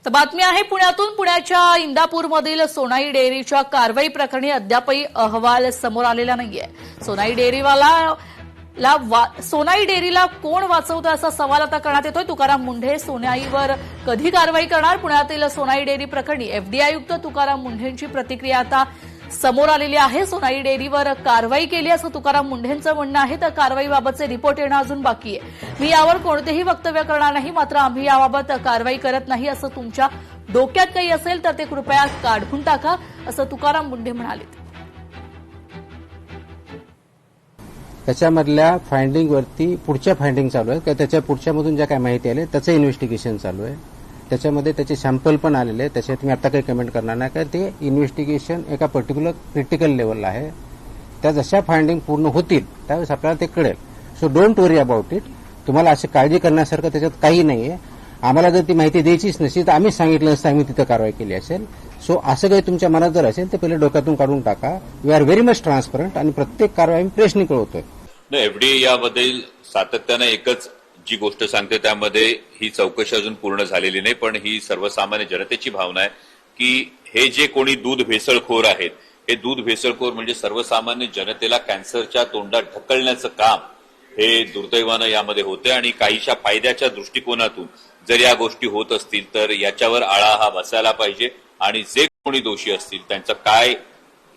तर बातमी आहे पुण्यातून। पुण्याच्या इंदापूरमधील सोनाई डेअरीच्या कारवाई प्रकरणी अद्यापही अहवाल समोर आलेला नाहीये। सोनाई डेअरीला कोण वाचवतं असा सवाल आता करण्यात येतोय। तुकाराम मुंढे सोनाईवर कधी कारवाई करणार? पुण्यातील सोनाई डेअरी प्रकरणी एफडीआय आयुक्त तुकाराम मुंढेंची प्रतिक्रिया आता समोर आलेली आहे। सोनाई डेअरीवर कारवाई केली असं तुकाराम मुंढेंचं म्हणणं आहे, तर कारवाईबाबतचे रिपोर्ट येणं अजून बाकी आहे। मी यावर कोणतेही वक्तव्य करणार नाही, मात्र आम्ही याबाबत कारवाई करत नाही। असं तुमच्या डोक्यात काही असेल तर ते कृपया काढून टाका, असं तुकाराम मुंढे म्हणाले। त्याच्यामधल्या फाइंडिंगवरती पुढच्या फाइंडिंग चालू आहे, त्याच्या पुढच्यामधून ज्या काही माहिती आली त्याचं इन्व्हेस्टिगेशन चालू आहे। त्याच्यामध्ये त्याचे सॅम्पल पण आलेले आहेत, त्याच्यात मी आता काही कमेंट करणार नाही, कारण ते इन्व्हेस्टिगेशन एका पर्टिक्युलर क्रिटिकल लेवलला आहे। त्या जशा फाइंडिंग पूर्ण होतील त्यावेळेस आपल्याला ते कळेल। So don't worry about it. तुम्हाला अशी काळजी करण्यासारखं त्याच्यात काही नाहीये। आम्हाला जर ती माहिती द्यायचीच नसेल तर आम्ही सांगितलं असतं, आम्ही तिथं कारवाई केली असेल। सो असं काही तुमच्या मनात जर असेल तर पहिले डोक्यातून काढून टाका। We are very much transparent आणि प्रत्येक कारवाई आम्ही प्रेसनी कळवतोय। एफडीए याबद्दल सातत्यानं एकच जी गोष्ट सांगते त्यामध्ये ही चौकशी अजून पूर्ण झालेली नाही, पण ही सर्वसामान्य जनतेची भावना आहे की हे जे कोणी दूध भेसळखोर आहेत, हे दूध भेसळखोर म्हणजे सर्वसामान्य जनतेला कॅन्सरच्या तोंडात ढकलण्याचं काम हे दुर्दैवानं यामध्ये होते। आणि काहीशा फायद्याच्या दृष्टिकोनातून जर या गोष्टी होत असतील तर याच्यावर आळा हा बसायला पाहिजे आणि जे कोणी दोषी असतील त्यांचं काय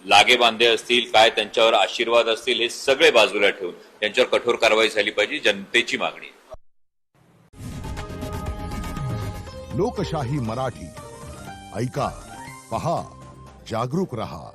लागेबांधे असतील, काय त्यांच्यावर आशीर्वाद असतील, हे सगळे बाजूला ठेवून त्यांच्यावर कठोर कारवाई झाली पाहिजे, जनतेची मागणी। लोकशाही मराठी ऐका, पहा, जागरूक रहा।